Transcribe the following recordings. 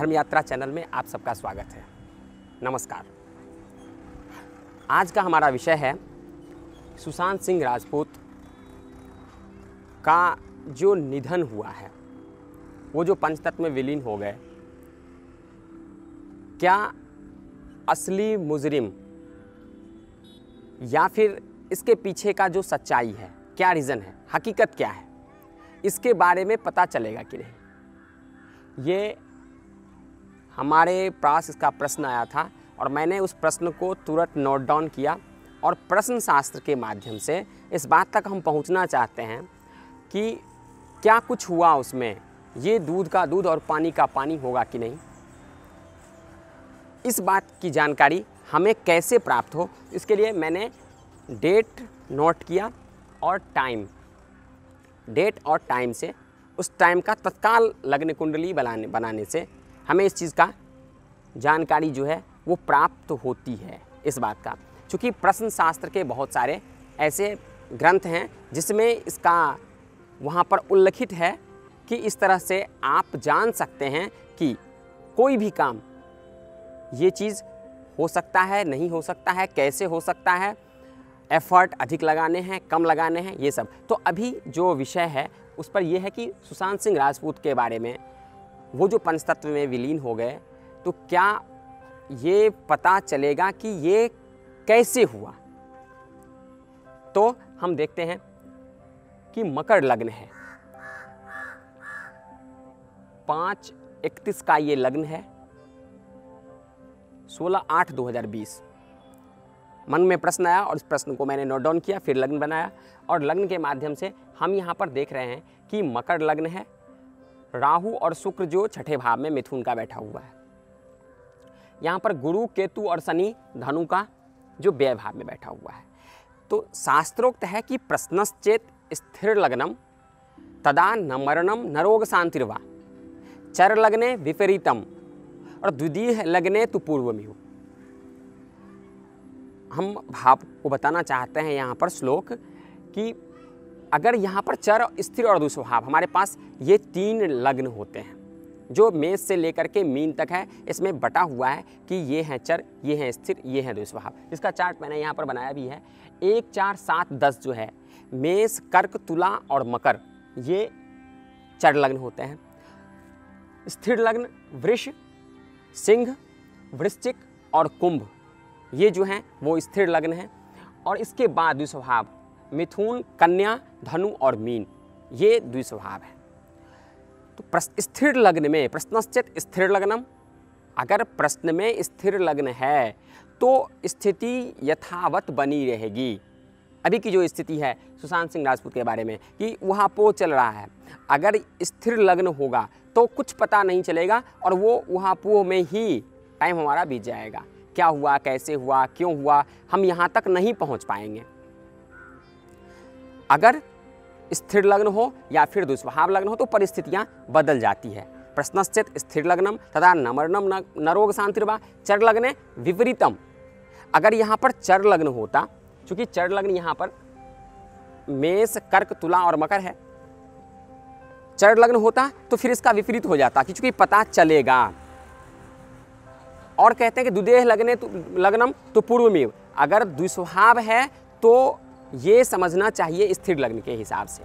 धर्म यात्रा चैनल में आप सबका स्वागत है। नमस्कार। आज का हमारा विषय है सुशांत सिंह राजपूत का जो निधन हुआ है, वो जो पंचतत्व में विलीन हो गए, क्या असली मुजरिम या फिर इसके पीछे का जो सच्चाई है, क्या रीज़न है, हकीकत क्या है, इसके बारे में पता चलेगा कि नहीं। ये हमारे पास इसका प्रश्न आया था और मैंने उस प्रश्न को तुरंत नोट डाउन किया और प्रश्न शास्त्र के माध्यम से इस बात तक हम पहुंचना चाहते हैं कि क्या कुछ हुआ उसमें, ये दूध का दूध और पानी का पानी होगा कि नहीं। इस बात की जानकारी हमें कैसे प्राप्त हो, इसके लिए मैंने डेट नोट किया और डेट और टाइम से, उस टाइम का तत्काल लग्न कुंडली बनाने से हमें इस चीज़ का जानकारी जो है वो प्राप्त होती है। इस बात का, चूँकि प्रश्न शास्त्र के बहुत सारे ऐसे ग्रंथ हैं जिसमें इसका वहाँ पर उल्लिखित है कि इस तरह से आप जान सकते हैं कि कोई भी काम, ये चीज़ हो सकता है, नहीं हो सकता है, कैसे हो सकता है, एफर्ट अधिक लगाने हैं, कम लगाने हैं, ये सब। तो अभी जो विषय है उस पर यह है कि सुशांत सिंह राजपूत के बारे में, वो जो पंचतत्व में विलीन हो गए, तो क्या ये पता चलेगा कि ये कैसे हुआ। तो हम देखते हैं कि मकर लग्न है, 5/31 का ये लग्न है, 16/8/2020। मन में प्रश्न आया और इस प्रश्न को मैंने नोट डाउन किया, फिर लग्न बनाया और लग्न के माध्यम से हम यहाँ पर देख रहे हैं कि मकर लग्न है, राहु और शुक्र जो छठे भाव में मिथुन का बैठा हुआ है। यहाँ पर गुरु, केतु और शनि धनु का जो व्यय भाव में बैठा हुआ है। तो शास्त्रोक्त है कि प्रश्नश्चेत स्थिर लग्नम तदा न मरणम न रोग शांतिर्वा चर लग्ने विपरीतम और द्वितीय लग्ने तो पूर्वमिव। हम भाव को बताना चाहते हैं यहाँ पर श्लोक कि अगर यहाँ पर चर, स्थिर और दुस्वभाव, हमारे पास ये 3 लग्न होते हैं जो मेष से लेकर के मीन तक है। इसमें बटा हुआ है कि ये हैं चर, ये हैं स्थिर, ये हैं दुस्वभाव। इसका चार्ट मैंने यहाँ पर बनाया भी है। 1, 4, 7, 10 जो है मेष, कर्क, तुला और मकर, ये चर लग्न होते हैं। स्थिर लग्न वृष, सिंह, वृश्चिक और कुंभ, ये जो हैं वो स्थिर लग्न हैं। और इसके बाद द्विस्वभाव मिथुन, कन्या, धनु और मीन, ये द्विस्वभाव है। तो स्थिर लग्न में प्रश्नश्चेत स्थिर लग्नम, अगर प्रश्न में स्थिर लग्न है तो स्थिति यथावत बनी रहेगी। अभी की जो स्थिति है सुशांत सिंह राजपूत के बारे में कि वहाँ पो चल रहा है, अगर स्थिर लग्न होगा तो कुछ पता नहीं चलेगा और वो वहाँ पो में ही टाइम हमारा बीत जाएगा। क्या हुआ, कैसे हुआ, क्यों हुआ, हम यहाँ तक नहीं पहुँच पाएंगे। अगर स्थिर लग्न हो या फिर दुस्वभाव लग्न हो तो परिस्थितियाँ बदल जाती है। प्रश्नश्चेत स्थिर लग्नम तथा न मरणम न रोग शांतिर्वा चर लग्ने विपरीतम। अगर यहाँ पर चर लग्न होता, चूँकि चर लग्न यहाँ पर मेष, कर्क, तुला और मकर है, चर लग्न होता तो फिर इसका विपरीत हो जाता कि चूँकि पता चलेगा। और कहते हैं कि द्वितीय लग्नम तो पूर्वमेव, अगर द्विस्वभाव है तो ये समझना चाहिए स्थिर लग्न के हिसाब से।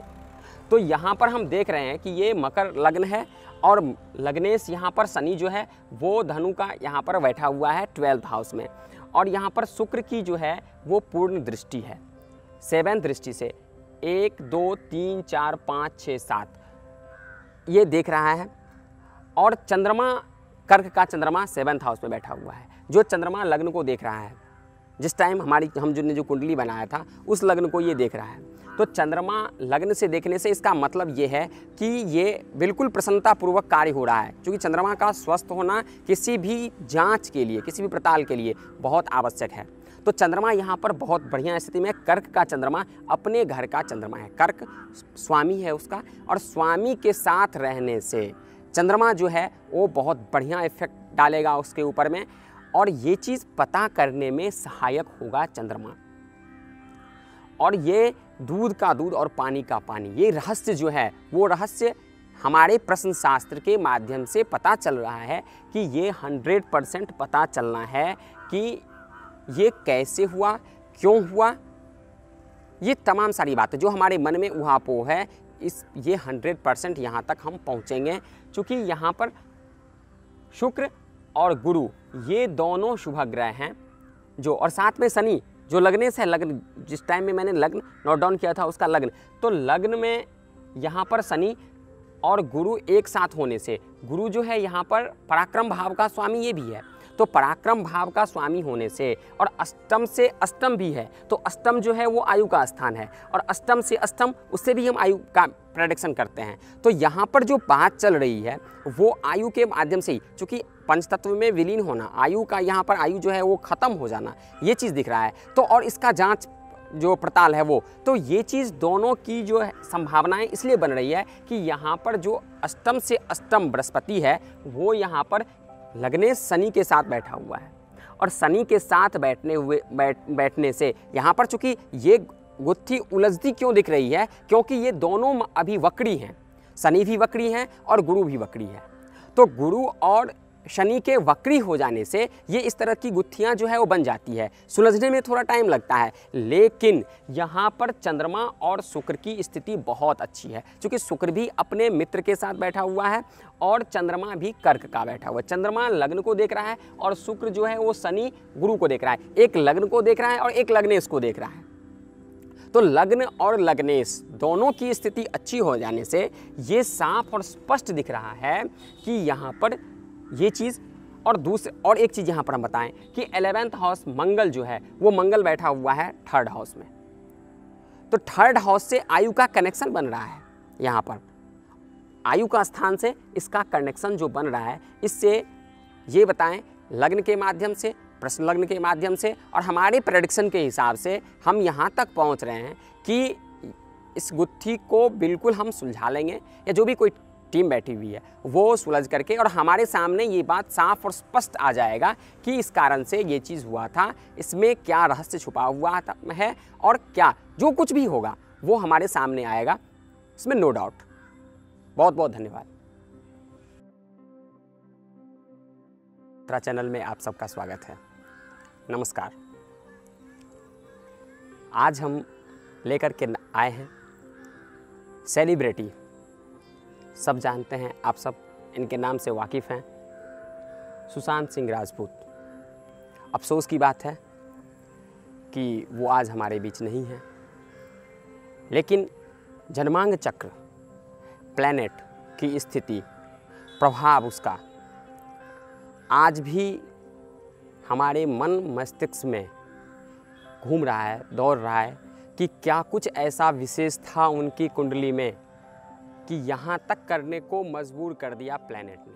तो यहाँ पर हम देख रहे हैं कि ये मकर लग्न है और लग्नेश यहाँ पर शनि जो है वो धनु का यहाँ पर बैठा हुआ है 12th हाउस में। और यहाँ पर शुक्र की जो है वो पूर्ण दृष्टि है, 7th दृष्टि से 1, 2, 3, 4, 5, 6, 7 ये देख रहा है। और चंद्रमा, कर्क का चंद्रमा 7th हाउस में बैठा हुआ है, जो चंद्रमा लग्न को देख रहा है। जिस टाइम हम जो कुंडली बनाया था उस लग्न को ये देख रहा है। तो चंद्रमा लग्न से देखने से इसका मतलब ये है कि ये बिल्कुल प्रसन्नतापूर्वक कार्य हो रहा है, क्योंकि चंद्रमा का स्वस्थ होना किसी भी जांच के लिए, किसी भी पड़ताल के लिए बहुत आवश्यक है। तो चंद्रमा यहाँ पर बहुत बढ़िया स्थिति में, कर्क का चंद्रमा अपने घर का चंद्रमा है, कर्क स्वामी है उसका, और स्वामी के साथ रहने से चंद्रमा जो है वो बहुत बढ़िया इफेक्ट डालेगा उसके ऊपर में, और ये चीज़ पता करने में सहायक होगा चंद्रमा। और ये दूध का दूध और पानी का पानी, ये रहस्य जो है वो रहस्य हमारे प्रश्न शास्त्र के माध्यम से पता चल रहा है कि ये 100% पता चलना है कि ये कैसे हुआ, क्यों हुआ, ये तमाम सारी बातें जो हमारे मन में उहापोह है, ये 100% यहाँ तक हम पहुँचेंगे। क्योंकि यहाँ पर शुक्र और गुरु ये दोनों शुभ ग्रह हैं जो, और साथ में शनि जो लगने से, लग्न जिस टाइम में मैंने लग्न नोट डाउन किया था उसका लग्न, तो लग्न में यहाँ पर शनि और गुरु एक साथ होने से, गुरु जो है यहाँ पर पराक्रम भाव का स्वामी ये भी है, तो पराक्रम भाव का स्वामी होने से, और अष्टम से अष्टम भी है, तो अष्टम जो है वो आयु का स्थान है, और अष्टम से अष्टम उससे भी हम आयु का प्रेडिक्शन करते हैं। तो यहाँ पर जो बात चल रही है वो आयु के माध्यम से ही, चूँकि पंचतत्व में विलीन होना, आयु का यहाँ पर आयु जो है वो ख़त्म हो जाना, ये चीज़ दिख रहा है। तो और इसका जांच जो पड़ताल है वो, तो ये चीज़ दोनों की जो है संभावनाएं इसलिए बन रही है कि यहाँ पर जो अष्टम से अष्टम बृहस्पति है वो यहाँ पर लगने शनि के साथ बैठा हुआ है, और शनि के साथ बैठने से यहाँ पर चूँकि ये गुत्थी उलझती क्यों दिख रही है, क्योंकि ये दोनों अभी वक्री हैं, शनि भी वक्री हैं और गुरु भी वक्री है। तो गुरु और शनि के वक्री हो जाने से ये इस तरह की गुत्थियाँ जो है वो बन जाती है, सुलझने में थोड़ा टाइम लगता है। लेकिन यहाँ पर चंद्रमा और शुक्र की स्थिति बहुत अच्छी है, क्योंकि शुक्र भी अपने मित्र के साथ बैठा हुआ है और चंद्रमा भी कर्क का बैठा हुआ है। चंद्रमा लग्न को देख रहा है और शुक्र जो है वो शनि गुरु को देख रहा है, एक लग्न को देख रहा है और एक लग्नेश को देख रहा है। तो लग्न और लग्नेश दोनों की स्थिति अच्छी हो जाने से ये साफ और स्पष्ट दिख रहा है कि यहाँ पर ये चीज़, और एक चीज़ यहाँ पर हम बताएं कि 11th हाउस मंगल जो है वो मंगल बैठा हुआ है 3rd हाउस में, तो 3rd हाउस से आयु का कनेक्शन बन रहा है। यहाँ पर आयु का स्थान से इसका कनेक्शन जो बन रहा है, इससे ये बताएं लग्न के माध्यम से, प्रश्न लग्न के माध्यम से और हमारे प्रेडिक्शन के हिसाब से हम यहाँ तक पहुँच रहे हैं कि इस गुत्थी को बिल्कुल हम सुलझा लेंगे, या जो भी कोई टीम बैठी हुई है वो सुलझ करके, और हमारे सामने ये बात साफ और स्पष्ट आ जाएगा कि इस कारण से ये चीज़ हुआ था, इसमें क्या रहस्य छुपा हुआ है, और क्या जो कुछ भी होगा वो हमारे सामने आएगा, इसमें नो डाउट। बहुत बहुत धन्यवाद। त्रा चैनल में आप सबका स्वागत है। नमस्कार। आज हम लेकर के आए हैं सेलिब्रिटी, सब जानते हैं, आप सब इनके नाम से वाकिफ़ हैं, सुशांत सिंह राजपूत। अफसोस की बात है कि वो आज हमारे बीच नहीं है, लेकिन जन्मांग चक्र प्लैनेट की स्थिति, प्रभाव उसका आज भी हमारे मन मस्तिष्क में घूम रहा है, दौड़ रहा है कि क्या कुछ ऐसा विशेष था उनकी कुंडली में कि यहाँ तक करने को मजबूर कर दिया प्लैनेट ने।